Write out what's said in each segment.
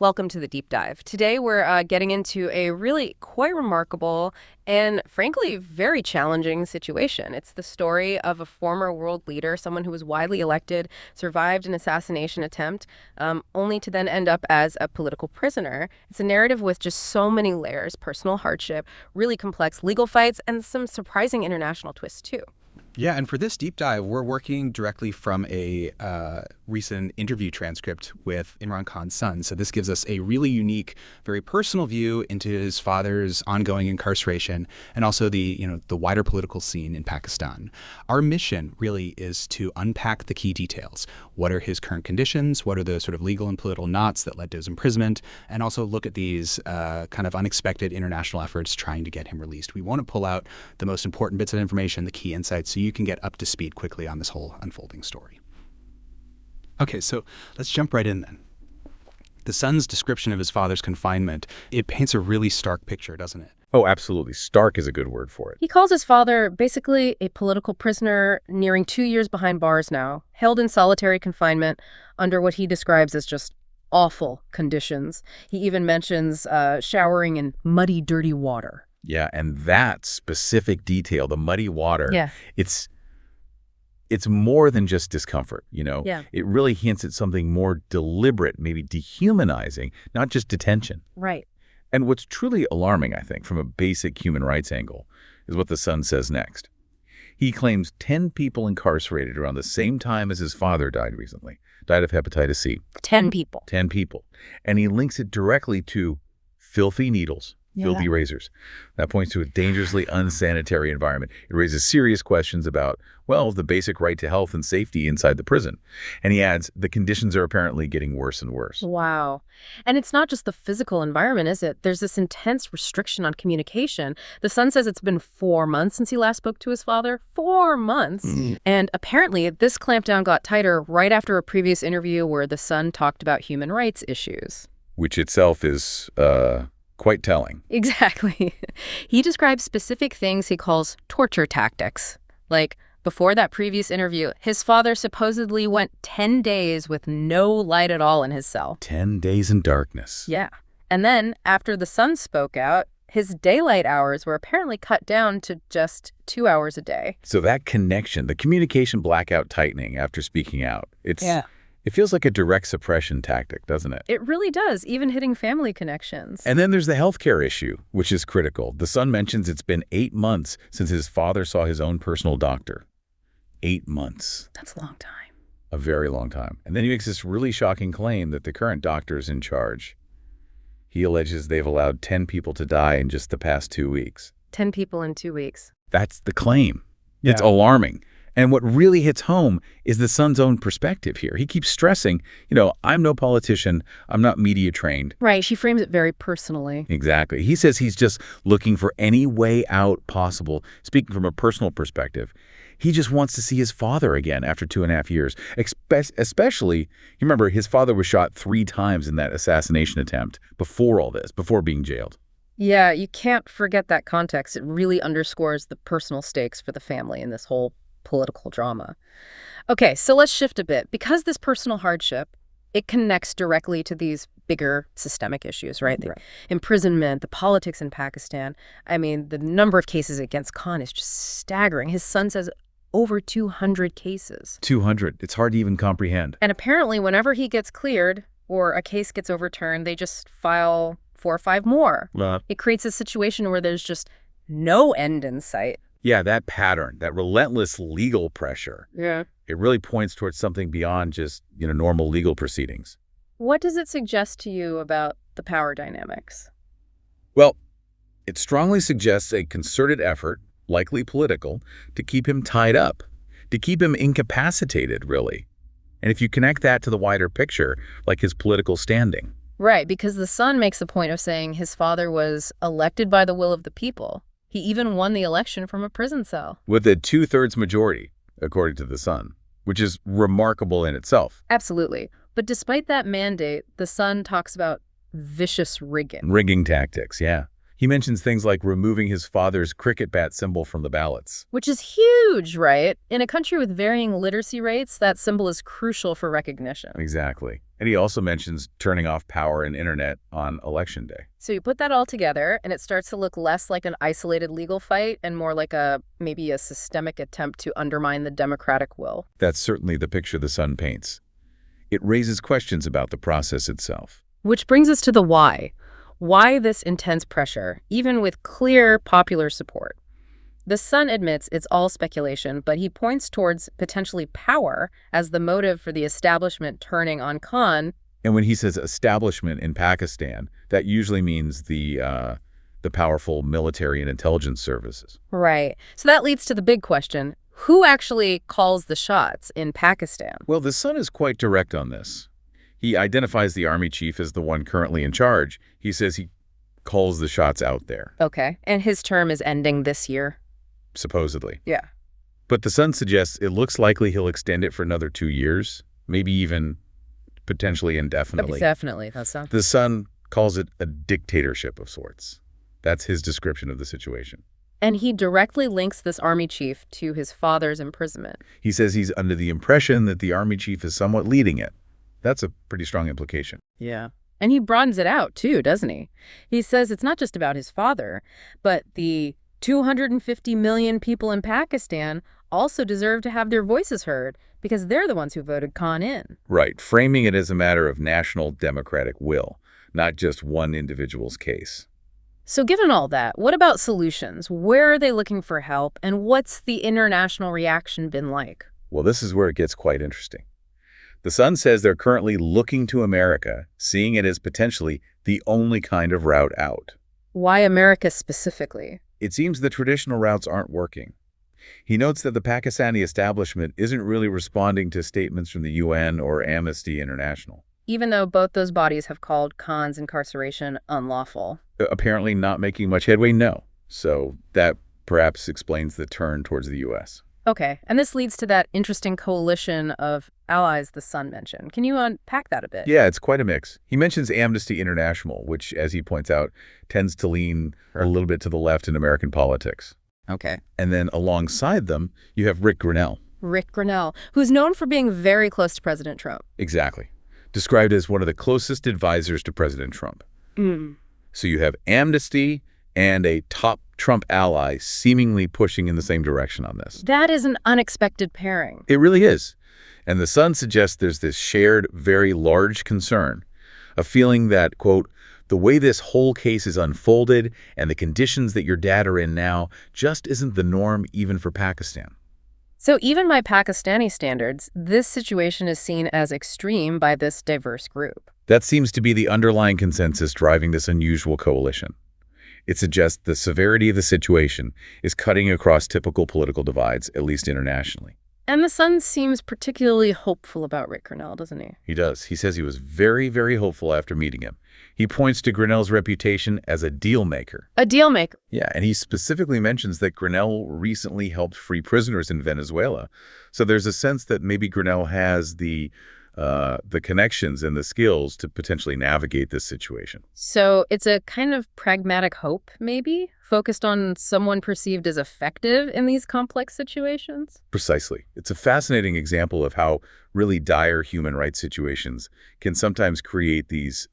Welcome to the deep dive. Today we're getting into a really quite remarkable and frankly very challenging situation. It's the story of a former world leader, someone who was widely elected, survived an assassination attempt, only to then end up as a political prisoner. It's a narrative with just so many layers, personal hardship, really complex legal fights, and some surprising international twists too. Yeah, and for this deep dive, we're working directly from a recent interview transcript with Imran Khan's son. So this gives us a really unique, very personal view into his father's ongoing incarceration and also the wider political scene in Pakistan. Our mission really is to unpack the key details. What are his current conditions? What are the sort of legal and political knots that led to his imprisonment? And also look at these kind of unexpected international efforts trying to get him released. We want to pull out the most important bits of information, the key insights, so you can get up to speed quickly on this whole unfolding story. Okay, so let's jump right in then. The son's description of his father's confinement, it paints a really stark picture, doesn't it? Oh, absolutely. Stark is a good word for it. He calls his father basically a political prisoner nearing 2 years behind bars now, held in solitary confinement under what he describes as just awful conditions. He even mentions showering in muddy, dirty water. Yeah, and that specific detail, the muddy water, it's more than just discomfort, Yeah. It really hints at something more deliberate, maybe dehumanizing, not just detention. Right. And what's truly alarming, I think, from a basic human rights angle, is what the son says next. He claims 10 people incarcerated around the same time as his father died recently, died of hepatitis C. 10 people. 10 people. And he links it directly to filthy needles. Filthy razors. That points to a dangerously unsanitary environment. It raises serious questions about, the basic right to health and safety inside the prison. And he adds, the conditions are apparently getting worse and worse. Wow. And it's not just the physical environment, is it? There's this intense restriction on communication. The son says it's been 4 months since he last spoke to his father. 4 months. And apparently this clampdown got tighter right after a previous interview where the son talked about human rights issues. Which itself is quite telling. Exactly. He describes specific things he calls torture tactics. Like, before that previous interview, his father supposedly went 10 days with no light at all in his cell. 10 days in darkness. Yeah. And then, after the son spoke out, his daylight hours were apparently cut down to just 2 hours a day. So that connection, the communication blackout tightening after speaking out, it feels like a direct suppression tactic, doesn't it? It really does, even hitting family connections. And then there's the healthcare issue, which is critical. The son mentions it's been 8 months since his father saw his own personal doctor. 8 months. That's a long time. A very long time. And then he makes this really shocking claim that the current doctor is in charge. He alleges they've allowed 10 people to die in just the past 2 weeks. 10 people in 2 weeks. That's the claim. Yeah. It's alarming. And what really hits home is the son's own perspective here. He keeps stressing, I'm no politician. I'm not media trained. Right. She frames it very personally. Exactly. He says he's just looking for any way out possible. Speaking from a personal perspective, he just wants to see his father again after 2.5 years. Especially, you remember, his father was shot 3 times in that assassination attempt before all this, before being jailed. Yeah, you can't forget that context. It really underscores the personal stakes for the family in this whole political drama. Okay, so let's shift a bit. Because this personal hardship, it connects directly to these bigger systemic issues, right? The imprisonment, the politics in Pakistan. I mean, the number of cases against Khan is just staggering. His son says over 200 cases. 200. It's hard to even comprehend. And apparently, whenever he gets cleared or a case gets overturned, they just file 4 or 5 more. It creates a situation where there's just no end in sight. Yeah, that pattern, that relentless legal pressure, it really points towards something beyond just, normal legal proceedings. What does it suggest to you about the power dynamics? Well, it strongly suggests a concerted effort, likely political, to keep him tied up, to keep him incapacitated, really. And if you connect that to the wider picture, like his political standing. Right, because the son makes the point of saying his father was elected by the will of the people. He even won the election from a prison cell. With a 2/3 majority, according to the son, which is remarkable in itself. Absolutely. But despite that mandate, the son talks about vicious rigging. Rigging tactics, yeah. He mentions things like removing his father's cricket bat symbol from the ballots. Which is huge, right? In a country with varying literacy rates, that symbol is crucial for recognition. Exactly. And he also mentions turning off power and internet on Election Day. So you put that all together, and it starts to look less like an isolated legal fight and more like maybe a systemic attempt to undermine the democratic will. That's certainly the picture the Sun paints. It raises questions about the process itself. Which brings us to the why. Why this intense pressure, even with clear popular support? The Sun admits it's all speculation, but he points towards potentially power as the motive for the establishment turning on Khan. And when he says establishment in Pakistan, that usually means the powerful military and intelligence services. Right. So that leads to the big question. Who actually calls the shots in Pakistan? Well, the Sun is quite direct on this. He identifies the army chief as the one currently in charge. He says he calls the shots out there. Okay. And his term is ending this year? Supposedly. Yeah. But the Sun suggests it looks likely he'll extend it for another 2 years, maybe even potentially indefinitely. Definitely. That sounds... The Sun calls it a dictatorship of sorts. That's his description of the situation. And he directly links this army chief to his father's imprisonment. He says he's under the impression that the army chief is somewhat leading it. That's a pretty strong implication. Yeah. And he broadens it out, too, doesn't he? He says it's not just about his father, but the 250 million people in Pakistan also deserve to have their voices heard because they're the ones who voted Khan in. Right, framing it as a matter of national democratic will, not just one individual's case. So given all that, what about solutions? Where are they looking for help, and what's the international reaction been like? Well, this is where it gets quite interesting. The Sun says they're currently looking to America, seeing it as potentially the only kind of route out. Why America specifically? It seems the traditional routes aren't working. He notes that the Pakistani establishment isn't really responding to statements from the UN or Amnesty International. Even though both those bodies have called Khan's incarceration unlawful. Apparently not making much headway, no. So that perhaps explains the turn towards the U.S. Okay, and this leads to that interesting coalition of allies the Sun mentioned. Can you unpack that a bit? Yeah, it's quite a mix. He mentions Amnesty International, which, as he points out, tends to lean a little bit to the left in American politics. Okay. And then alongside them, you have Rick Grenell. Rick Grenell, who's known for being very close to President Trump. Exactly. Described as one of the closest advisors to President Trump. So you have Amnesty and a top Trump ally seemingly pushing in the same direction on this. That is an unexpected pairing. It really is. And the Sun suggests there's this shared, very large concern, a feeling that, quote, the way this whole case is unfolded and the conditions that your dad are in now just isn't the norm even for Pakistan. So even by Pakistani standards, this situation is seen as extreme by this diverse group. That seems to be the underlying consensus driving this unusual coalition. It suggests the severity of the situation is cutting across typical political divides, at least internationally. And the Sun seems particularly hopeful about Rick Grenell, doesn't he? He does. He says he was very, very hopeful after meeting him. He points to Grenell's reputation as a deal maker. A deal maker. Yeah, and he specifically mentions that Grenell recently helped free prisoners in Venezuela. So there's a sense that maybe Grenell has the connections and the skills to potentially navigate this situation. So it's a kind of pragmatic hope, maybe, focused on someone perceived as effective in these complex situations? Precisely. It's a fascinating example of how really dire human rights situations can sometimes create these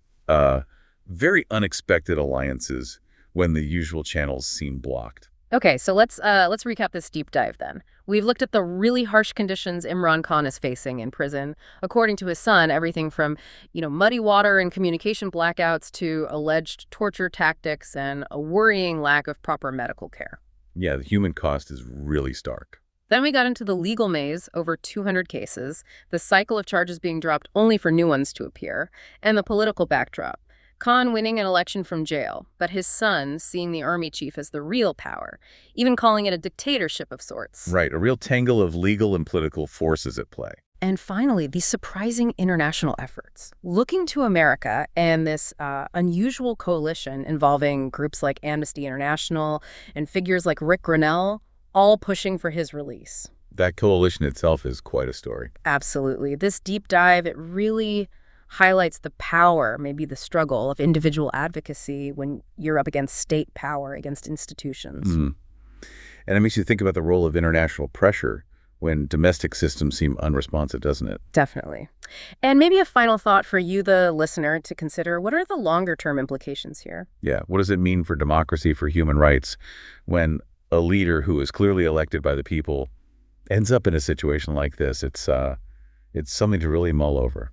very unexpected alliances when the usual channels seem blocked. Okay, so let's recap this deep dive then. We've looked at the really harsh conditions Imran Khan is facing in prison. According to his son, everything from, muddy water and communication blackouts to alleged torture tactics and a worrying lack of proper medical care. Yeah, the human cost is really stark. Then we got into the legal maze, over 200 cases, the cycle of charges being dropped only for new ones to appear, and the political backdrop. Khan winning an election from jail, but his son seeing the army chief as the real power, even calling it a dictatorship of sorts. Right, a real tangle of legal and political forces at play. And finally, these surprising international efforts. Looking to America and this unusual coalition involving groups like Amnesty International and figures like Rick Grenell, all pushing for his release. That coalition itself is quite a story. Absolutely. This deep dive, it really highlights the power, maybe the struggle of individual advocacy when you're up against state power, against institutions. Mm. And it makes you think about the role of international pressure when domestic systems seem unresponsive, doesn't it? Definitely. And maybe a final thought for you, the listener, to consider: what are the longer term implications here? Yeah. What does it mean for democracy, for human rights, when a leader who is clearly elected by the people ends up in a situation like this? It's something to really mull over.